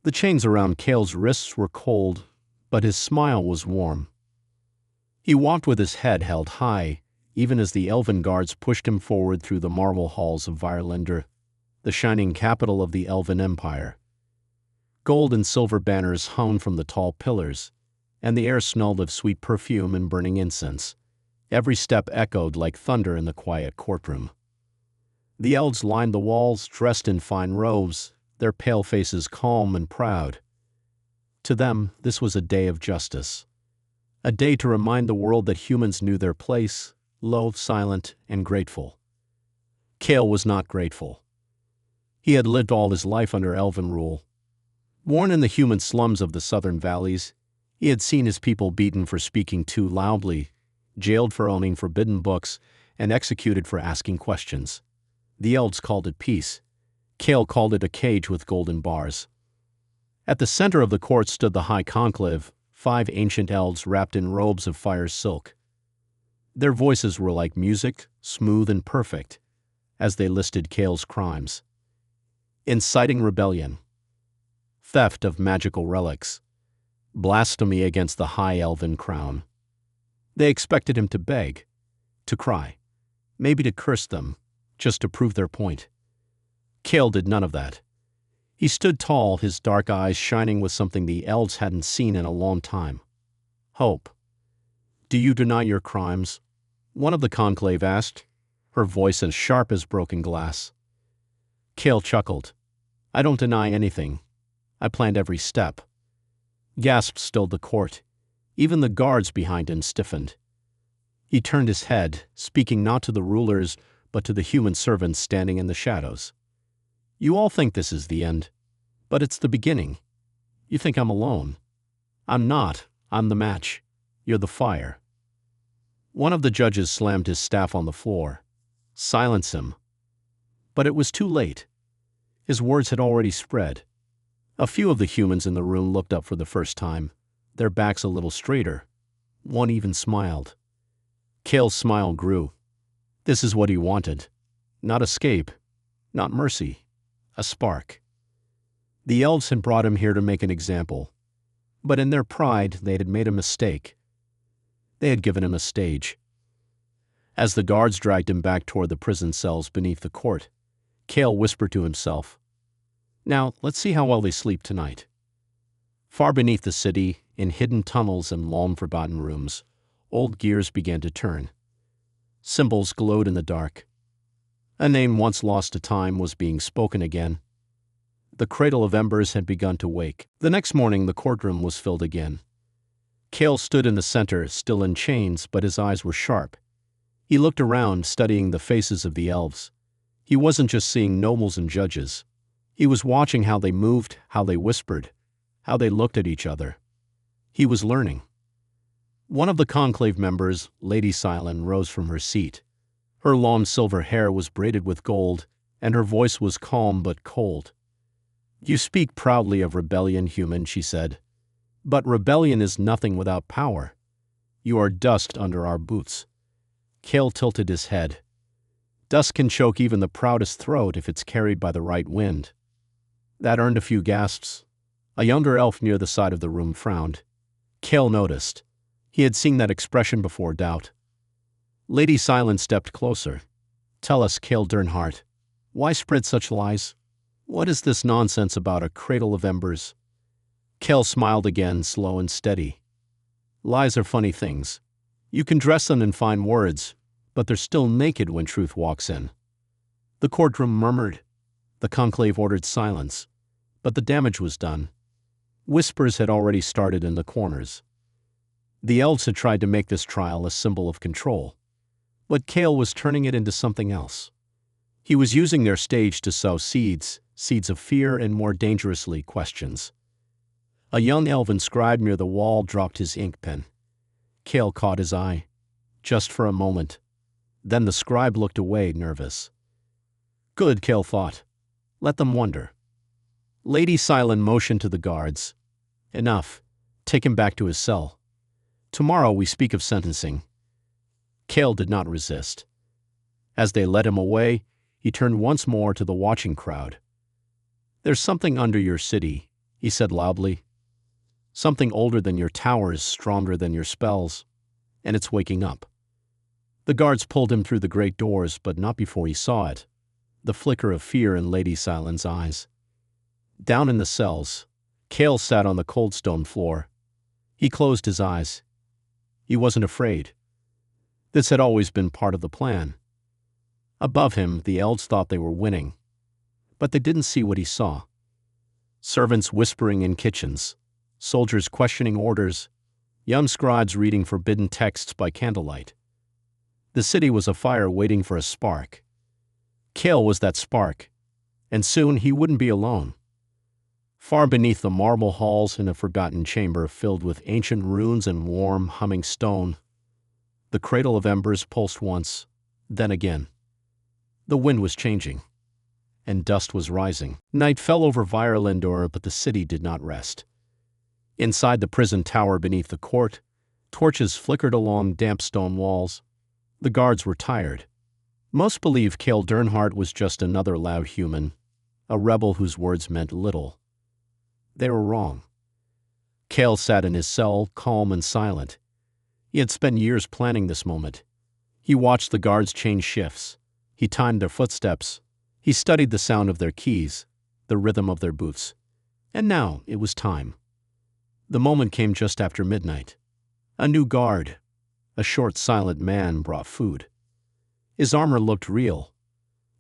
The chains around Cale's wrists were cold, but his smile was warm. He walked with his head held high, even as the elven guards pushed him forward through the marble halls of Virlander, the shining capital of the Elven Empire. Gold and silver banners hung from the tall pillars, and the air smelled of sweet perfume and burning incense. Every step echoed like thunder in the quiet courtroom. The elves lined the walls, dressed in fine robes, their pale faces calm and proud. To them, this was a day of justice. A day to remind the world that humans knew their place, low, silent, and grateful. Cale was not grateful. He had lived all his life under elven rule. Born in the human slums of the southern valleys, he had seen his people beaten for speaking too loudly, jailed for owning forbidden books, and executed for asking questions. The elves called it peace. Cale called it a cage with golden bars. At the center of the court stood the high conclave, 5 ancient elves wrapped in robes of fire silk. Their voices were like music, smooth and perfect, as they listed Cale's crimes. Inciting rebellion, theft of magical relics, blasphemy against the high elven crown. They expected him to beg, to cry, maybe to curse them, just to prove their point. Cale did none of that. He stood tall, his dark eyes shining with something the elves hadn't seen in a long time. Hope. "Do you deny your crimes?" one of the conclave asked, her voice as sharp as broken glass. Cale chuckled. "I don't deny anything. I planned every step." Gasps filled the court. Even the guards behind him stiffened. He turned his head, speaking not to the rulers, but to the human servants standing in the shadows. "You all think this is the end, but it's the beginning. You think I'm alone. I'm not. I'm the match. You're the fire." One of the judges slammed his staff on the floor. "Silence him." But it was too late. His words had already spread. A few of the humans in the room looked up for the first time, their backs a little straighter. One even smiled. Cale's smile grew. This is what he wanted. Not escape, not mercy, a spark. The elves had brought him here to make an example, but in their pride they had made a mistake. They had given him a stage. As the guards dragged him back toward the prison cells beneath the court, Cale whispered to himself, "Now, let's see how well they sleep tonight." Far beneath the city, in hidden tunnels and long-forgotten rooms, old gears began to turn. Symbols glowed in the dark. A name once lost to time was being spoken again. The cradle of embers had begun to wake. The next morning, the courtroom was filled again. Cale stood in the center, still in chains, but his eyes were sharp. He looked around, studying the faces of the elves. He wasn't just seeing nobles and judges. He was watching how they moved, how they whispered, how they looked at each other. He was learning. One of the conclave members, Lady Silent, rose from her seat. Her long silver hair was braided with gold, and her voice was calm but cold. "You speak proudly of rebellion, human," she said. "But rebellion is nothing without power. You are dust under our boots." Cale tilted his head. Dust can choke even the proudest throat if it's carried by the right wind. That earned a few gasps. A younger elf near the side of the room frowned. Cale noticed. He had seen that expression before doubt. Lady Silent stepped closer. "Tell us, Cale Dernhart, why spread such lies? What is this nonsense about a cradle of embers?" Cale smiled again, slow and steady. "Lies are funny things. You can dress them in fine words, but they're still naked when truth walks in." The courtroom murmured. The conclave ordered silence, but the damage was done. Whispers had already started in the corners. The elves had tried to make this trial a symbol of control, but Cale was turning it into something else. He was using their stage to sow seeds of fear and, more dangerously, questions. A young elven scribe near the wall dropped his ink pen. Cale caught his eye, just for a moment. Then the scribe looked away, nervous. Good, Cale thought. Let them wonder. Lady Silent motioned to the guards. Enough. Take him back to his cell. Tomorrow we speak of sentencing. Cale did not resist. As they led him away, he turned once more to the watching crowd. There's something under your city, he said loudly. Something older than your towers, stronger than your spells, and it's waking up. The guards pulled him through the great doors, but not before he saw it, the flicker of fear in Lady Silent's eyes. Down in the cells, Cale sat on the cold stone floor. He closed his eyes. He wasn't afraid. This had always been part of the plan. Above him, the elves thought they were winning, but they didn't see what he saw. Servants whispering in kitchens, soldiers questioning orders, young scribes reading forbidden texts by candlelight. The city was afire waiting for a spark. Cale was that spark, and soon he wouldn't be alone. Far beneath the marble halls in a forgotten chamber filled with ancient runes and warm, humming stone, the cradle of embers pulsed once, then again. The wind was changing, and dust was rising. Night fell over Virelindor, but the city did not rest. Inside the prison tower beneath the court, torches flickered along damp stone walls. The guards were tired. Most believed Cale Dernhardt was just another loud human, a rebel whose words meant little. They were wrong. Cale sat in his cell, calm and silent. He had spent years planning this moment. He watched the guards change shifts. He timed their footsteps. He studied the sound of their keys, the rhythm of their boots. And now it was time. The moment came just after midnight. A new guard, a short, silent man, brought food. His armor looked real.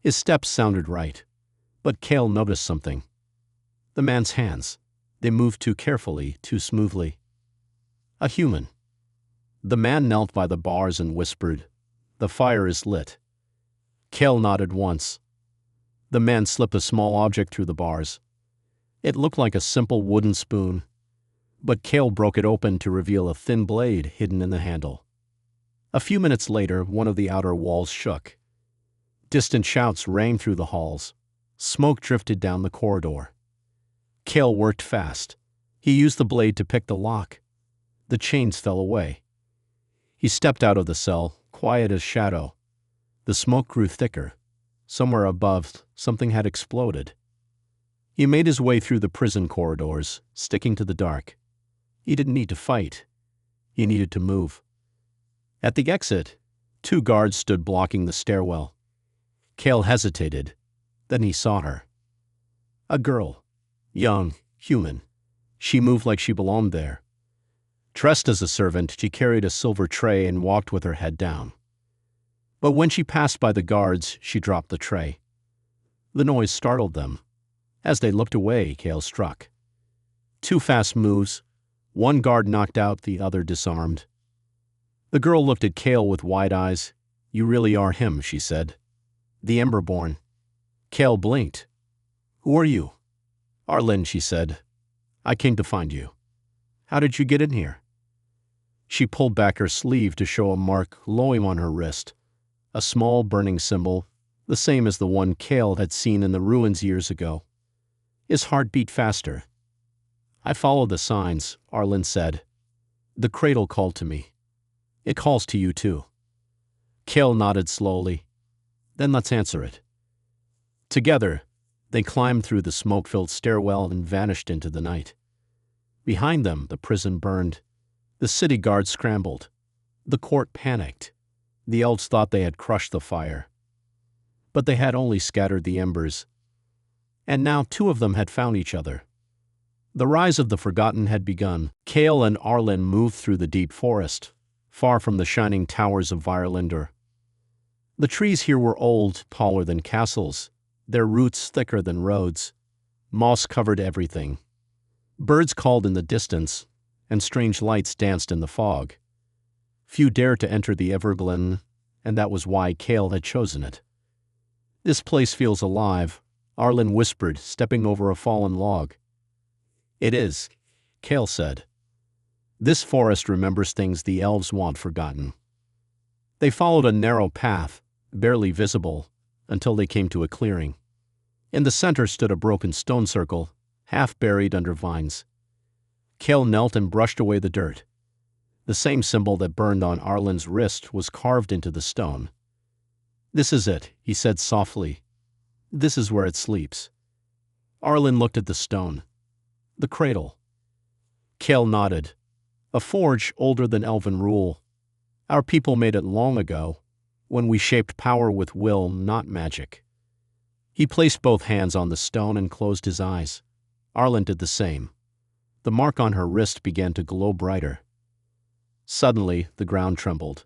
His steps sounded right. But Cale noticed something. The man's hands. They moved too carefully, too smoothly. A human. The man knelt by the bars and whispered, "The fire is lit." Cale nodded once. The man slipped a small object through the bars. It looked like a simple wooden spoon, but Cale broke it open to reveal a thin blade hidden in the handle. A few minutes later, one of the outer walls shook. Distant shouts rang through the halls. Smoke drifted down the corridor. Cale worked fast. He used the blade to pick the lock. The chains fell away. He stepped out of the cell, quiet as shadow. The smoke grew thicker. Somewhere above, something had exploded. He made his way through the prison corridors, sticking to the dark. He didn't need to fight. He needed to move. At the exit, 2 guards stood blocking the stairwell. Cale hesitated. Then he saw her. A girl. Young, human. She moved like she belonged there. Dressed as a servant, she carried a silver tray and walked with her head down. But when she passed by the guards, she dropped the tray. The noise startled them. As they looked away, Cale struck. 2 fast moves. One guard knocked out, the other disarmed. The girl looked at Cale with wide eyes. "You really are him," she said. "The Emberborn." Cale blinked. "Who are you?" "Arlen," she said. "I came to find you." "How did you get in here?" She pulled back her sleeve to show a mark glowing on her wrist, a small burning symbol, the same as the one Cale had seen in the ruins years ago. His heart beat faster. "I follow the signs," Arlen said. "The cradle called to me. It calls to you too." Cale nodded slowly. "Then let's answer it." Together, they climbed through the smoke-filled stairwell and vanished into the night. Behind them, the prison burned. The city guards scrambled. The court panicked. The elves thought they had crushed the fire. But they had only scattered the embers. And now 2 of them had found each other. The rise of the forgotten had begun. Cale and Arlen moved through the deep forest, far from the shining towers of Virelindor. The trees here were old, taller than castles, their roots thicker than roads. Moss covered everything. Birds called in the distance, and strange lights danced in the fog. Few dared to enter the Everglen, and that was why Cale had chosen it. "This place feels alive," Arlen whispered, stepping over a fallen log. "It is," Cale said. "This forest remembers things the elves want forgotten." They followed a narrow path, barely visible, until they came to a clearing. In the center stood a broken stone circle, half buried under vines. Cale knelt and brushed away the dirt. The same symbol that burned on Arlen's wrist was carved into the stone. "This is it," he said softly. "This is where it sleeps." Arlen looked at the stone. The cradle. Kale nodded. A forge older than Elven rule. Our people made it long ago, when we shaped power with will, not magic. He placed both hands on the stone and closed his eyes. Arlen did the same. The mark on her wrist began to glow brighter. Suddenly, the ground trembled.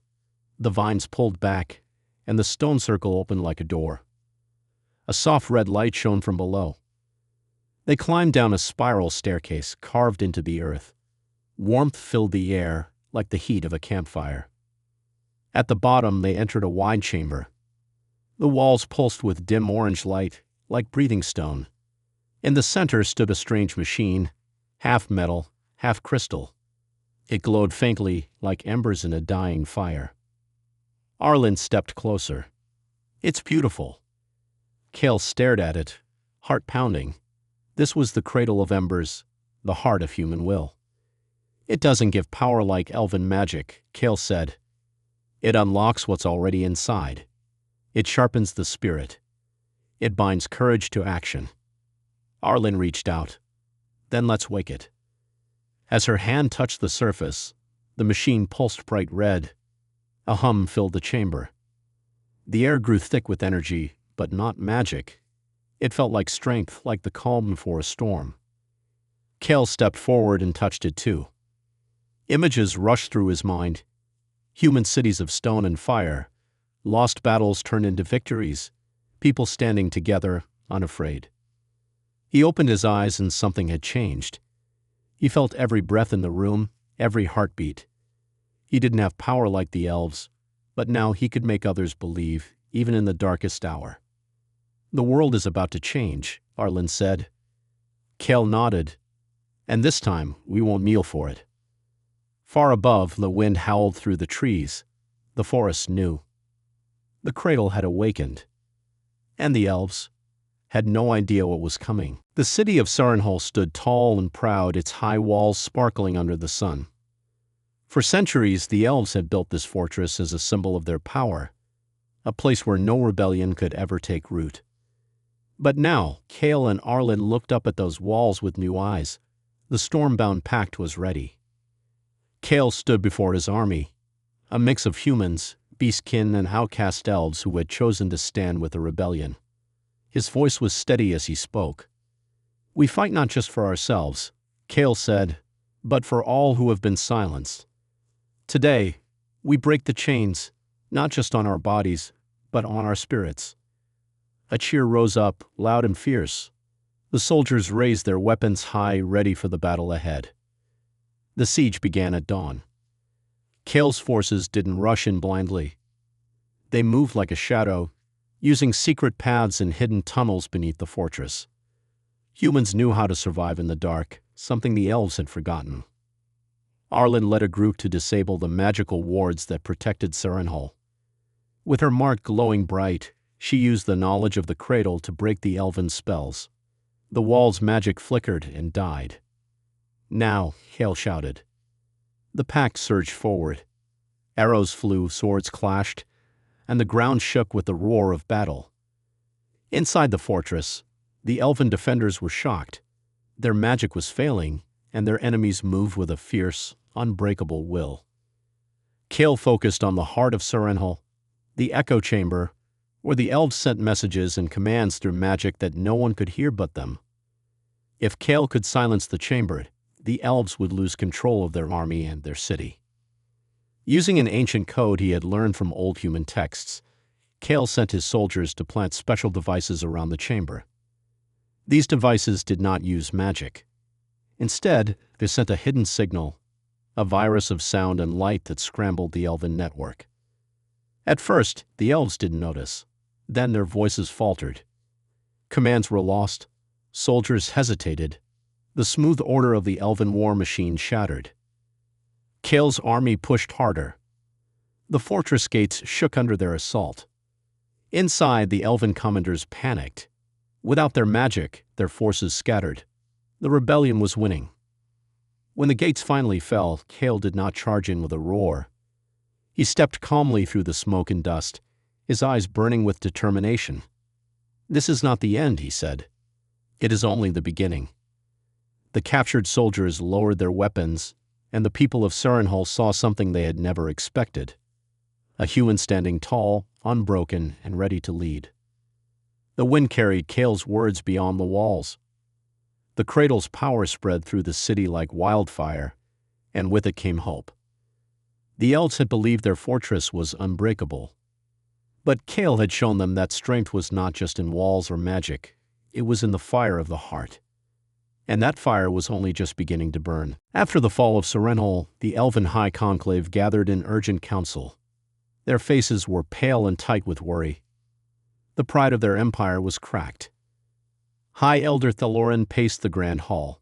The vines pulled back, and the stone circle opened like a door. A soft red light shone from below. They climbed down a spiral staircase carved into the earth. Warmth filled the air like the heat of a campfire. At the bottom, they entered a wide chamber. The walls pulsed with dim orange light, like breathing stone. In the center stood a strange machine, half metal, half crystal. It glowed faintly like embers in a dying fire. Arlen stepped closer. "It's beautiful." Kale stared at it, heart pounding. This was the cradle of embers, the heart of human will. "It doesn't give power like elven magic," Kale said. "It unlocks what's already inside. It sharpens the spirit. It binds courage to action." Arlen reached out. "Then let's wake it." As her hand touched the surface, the machine pulsed bright red. A hum filled the chamber. The air grew thick with energy, but not magic. It felt like strength, like the calm before a storm. Kale stepped forward and touched it too. Images rushed through his mind. Human cities of stone and fire, lost battles turned into victories, people standing together, unafraid. He opened his eyes and something had changed. He felt every breath in the room, every heartbeat. He didn't have power like the elves, but now he could make others believe, even in the darkest hour. "The world is about to change," Arlen said. Kale nodded. "And this time, we won't kneel for it." Far above, the wind howled through the trees. The forest knew. The cradle had awakened. And the elves had no idea what was coming. The city of Sarenhol stood tall and proud, its high walls sparkling under the sun. For centuries, the elves had built this fortress as a symbol of their power, a place where no rebellion could ever take root. But now, Kale and Arlen looked up at those walls with new eyes. The storm-bound pact was ready. Kale stood before his army, a mix of humans, beastkin, and outcast elves who had chosen to stand with the rebellion. His voice was steady as he spoke. "We fight not just for ourselves," Kale said, "but for all who have been silenced. Today, we break the chains, not just on our bodies, but on our spirits." A cheer rose up, loud and fierce. The soldiers raised their weapons high, ready for the battle ahead. The siege began at dawn. Kale's forces didn't rush in blindly. They moved like a shadow, using secret paths and hidden tunnels beneath the fortress. Humans knew how to survive in the dark, something the elves had forgotten. Arlen led a group to disable the magical wards that protected Sarenhol. With her mark glowing bright, she used the knowledge of the cradle to break the elven spells. The wall's magic flickered and died. "Now," Kale shouted. The pact surged forward. Arrows flew, swords clashed, and the ground shook with the roar of battle. Inside the fortress, the elven defenders were shocked. Their magic was failing, and their enemies moved with a fierce, unbreakable will. Kale focused on the heart of Sarenhol, the echo chamber, where the elves sent messages and commands through magic that no one could hear but them. If Kale could silence the chamber, the elves would lose control of their army and their city. Using an ancient code he had learned from old human texts, Kale sent his soldiers to plant special devices around the chamber. These devices did not use magic. Instead, they sent a hidden signal, a virus of sound and light that scrambled the elven network. At first, the elves didn't notice. Then their voices faltered. Commands were lost. Soldiers hesitated. The smooth order of the elven war machine shattered. Kale's army pushed harder. The fortress gates shook under their assault. Inside, the elven commanders panicked. Without their magic, their forces scattered. The rebellion was winning. When the gates finally fell, Kale did not charge in with a roar. He stepped calmly through the smoke and dust, his eyes burning with determination. "This is not the end," he said. "It is only the beginning." The captured soldiers lowered their weapons, and the people of Sarenhal saw something they had never expected. A human standing tall, unbroken, and ready to lead. The wind carried Kale's words beyond the walls. The cradle's power spread through the city like wildfire, and with it came hope. The elves had believed their fortress was unbreakable. But Kale had shown them that strength was not just in walls or magic, it was in the fire of the heart. And that fire was only just beginning to burn. After the fall of Sarenhal, the Elven High Conclave gathered in urgent council. Their faces were pale and tight with worry. The pride of their empire was cracked. High Elder Thaloran paced the grand hall.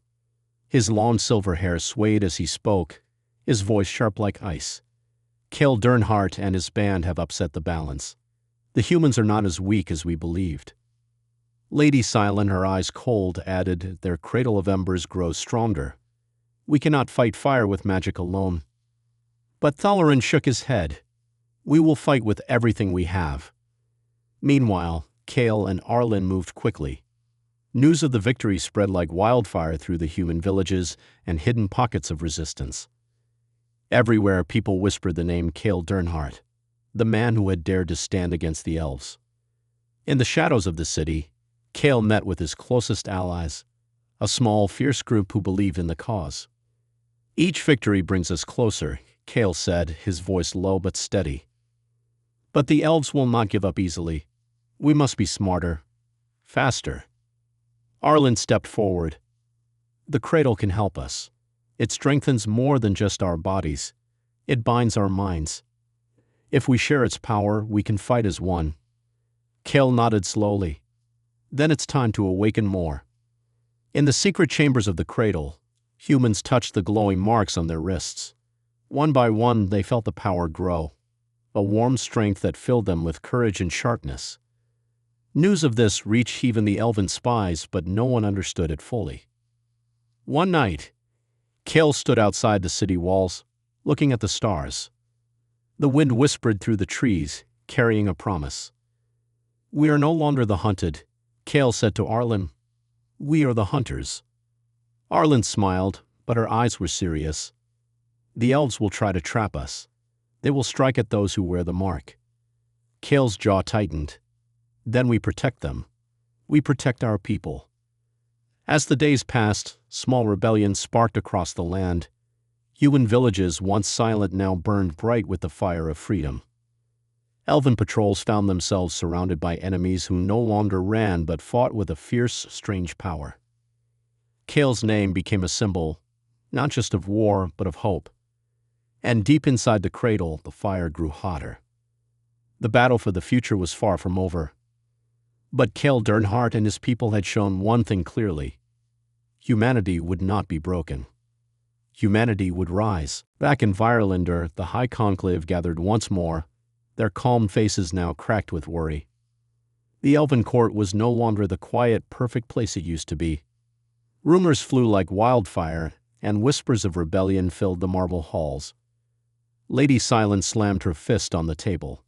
His long silver hair swayed as he spoke, his voice sharp like ice. Kale Dernhart and his band have upset the balance. The humans are not as weak as we believed. Lady Silent, her eyes cold, added, their cradle of embers grows stronger. We cannot fight fire with magic alone. But Thaloran shook his head. We will fight with everything we have. Meanwhile, Kale and Arlen moved quickly. News of the victory spread like wildfire through the human villages and hidden pockets of resistance. Everywhere people whispered the name Kale Dernhart, the man who had dared to stand against the elves. In the shadows of the city, Kale met with his closest allies, a small, fierce group who believed in the cause. Each victory brings us closer, Kale said, his voice low but steady. But the elves will not give up easily. We must be smarter, faster. Arlen stepped forward. The cradle can help us. It strengthens more than just our bodies. It binds our minds. If we share its power, we can fight as one. Kale nodded slowly. Then it's time to awaken more. In the secret chambers of the cradle, humans touched the glowing marks on their wrists. One by one, they felt the power grow, a warm strength that filled them with courage and sharpness. News of this reached even the elven spies, but no one understood it fully. One night, Kale stood outside the city walls, looking at the stars. The wind whispered through the trees, carrying a promise. We are no longer the hunted, Kale said to Arlen. We are the hunters. Arlen smiled, but her eyes were serious. The elves will try to trap us. They will strike at those who wear the mark. Kale's jaw tightened. Then we protect them. We protect our people. As the days passed, small rebellions sparked across the land. Human villages, once silent, now burned bright with the fire of freedom. Elven patrols found themselves surrounded by enemies who no longer ran but fought with a fierce, strange power. Kale's name became a symbol, not just of war, but of hope. And deep inside the cradle, the fire grew hotter. The battle for the future was far from over. But Kale Dernhart and his people had shown one thing clearly. Humanity would not be broken. Humanity would rise. Back in Virelander, the High Conclave gathered once more, their calm faces now cracked with worry. The Elven court was no longer the quiet, perfect place it used to be. Rumors flew like wildfire, and whispers of rebellion filled the marble halls. Lady Silent slammed her fist on the table.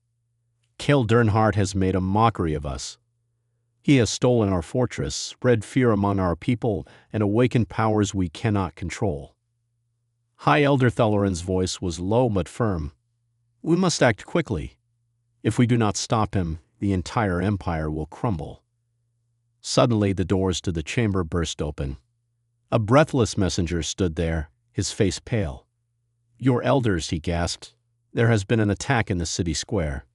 Kale Dernhart has made a mockery of us. He has stolen our fortress, spread fear among our people, and awakened powers we cannot control. High Elder Thaloran's voice was low but firm. We must act quickly. If we do not stop him, the entire empire will crumble. Suddenly, the doors to the chamber burst open. A breathless messenger stood there, his face pale. Your elders, he gasped. There has been an attack in the city square.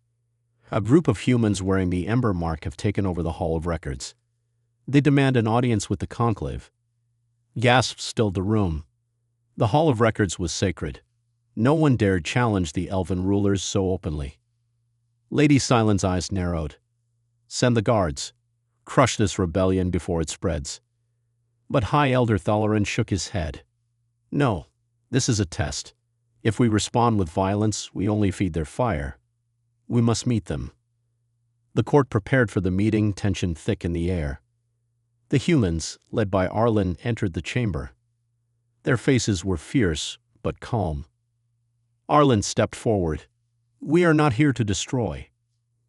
A group of humans wearing the Ember Mark have taken over the Hall of Records. They demand an audience with the Conclave. Gasps filled the room. The Hall of Records was sacred. No one dared challenge the elven rulers so openly. Lady Silent's eyes narrowed. Send the guards. Crush this rebellion before it spreads. But High Elder Thaloran shook his head. No, this is a test. If we respond with violence, we only feed their fire. We must meet them. The court prepared for the meeting, tension thick in the air. The humans, led by Arlen, entered the chamber. Their faces were fierce, but calm. Arlen stepped forward. We are not here to destroy.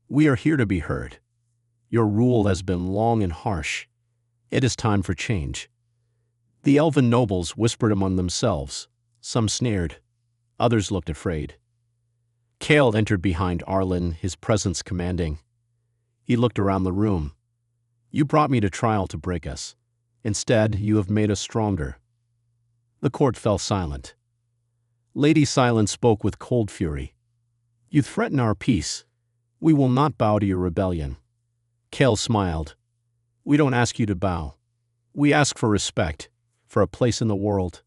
We are here to be heard. Your rule has been long and harsh. It is time for change. The elven nobles whispered among themselves. Some sneered. Others looked afraid. Cale entered behind Arlen, his presence commanding. He looked around the room. You brought me to trial to break us. Instead, you have made us stronger. The court fell silent. Lady Silence spoke with cold fury. You threaten our peace. We will not bow to your rebellion. Cale smiled. We don't ask you to bow. We ask for respect, for a place in the world.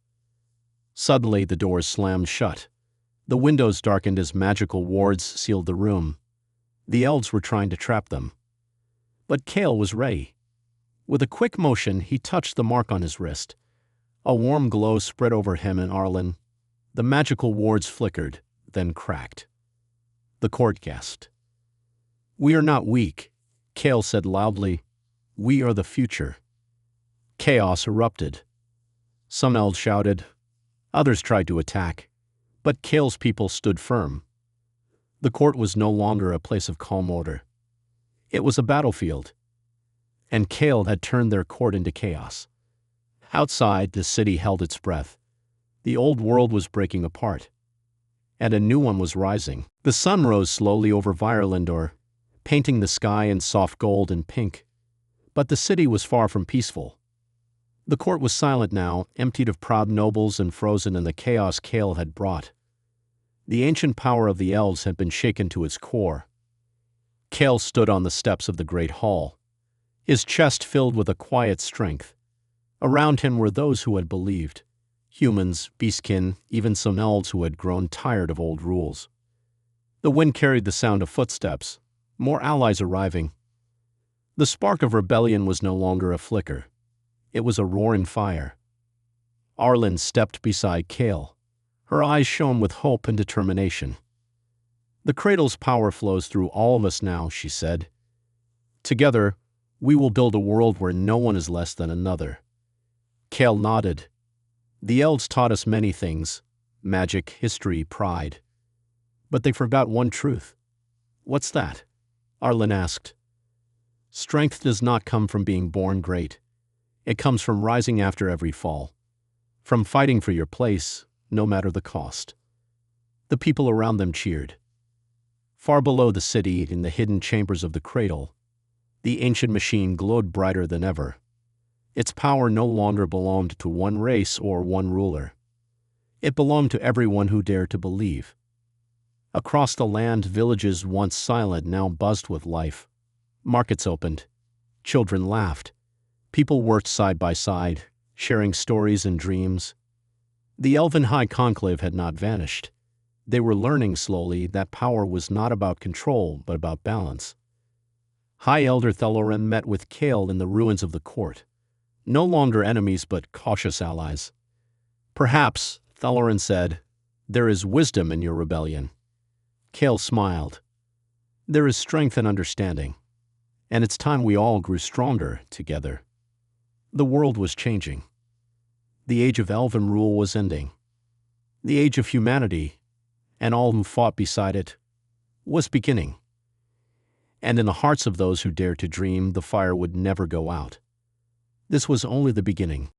Suddenly, the doors slammed shut. The windows darkened as magical wards sealed the room. The elves were trying to trap them. But Cale was ready. With a quick motion, he touched the mark on his wrist. A warm glow spread over him and Arlen. The magical wards flickered, then cracked. The court gasped. We are not weak, Cale said loudly. We are the future. Chaos erupted. Some elves shouted. Others tried to attack. But Cale's people stood firm. The court was no longer a place of calm order. It was a battlefield. And Cale had turned their court into chaos. Outside, the city held its breath. The old world was breaking apart. And a new one was rising. The sun rose slowly over Virelindor, painting the sky in soft gold and pink. But the city was far from peaceful. The court was silent now, emptied of proud nobles and frozen in the chaos Cale had brought. The ancient power of the elves had been shaken to its core. Cale stood on the steps of the great hall, his chest filled with a quiet strength. Around him were those who had believed. Humans, beastkin, even some elves who had grown tired of old rules. The wind carried the sound of footsteps, more allies arriving. The spark of rebellion was no longer a flicker. It was a roaring fire. Arlen stepped beside Cale. Her eyes shone with hope and determination. The cradle's power flows through all of us now, she said. Together, we will build a world where no one is less than another. Cale nodded. The elves taught us many things, magic, history, pride. But they forgot one truth. What's that? Arlen asked. Strength does not come from being born great. It comes from rising after every fall. From fighting for your place, no matter the cost. The people around them cheered. Far below the city, in the hidden chambers of the cradle, the ancient machine glowed brighter than ever. Its power no longer belonged to one race or one ruler. It belonged to everyone who dared to believe. Across the land, villages once silent now buzzed with life. Markets opened. Children laughed. People worked side by side, sharing stories and dreams. The Elven High Conclave had not vanished. They were learning slowly that power was not about control, but about balance. High Elder Thelorin met with Cale in the ruins of the court. No longer enemies, but cautious allies. Perhaps, Thelorin said, there is wisdom in your rebellion. Cale smiled. There is strength and understanding. And it's time we all grew stronger together. The world was changing. The age of elven rule was ending. The age of humanity, and all who fought beside it, was beginning. And in the hearts of those who dared to dream, the fire would never go out. This was only the beginning.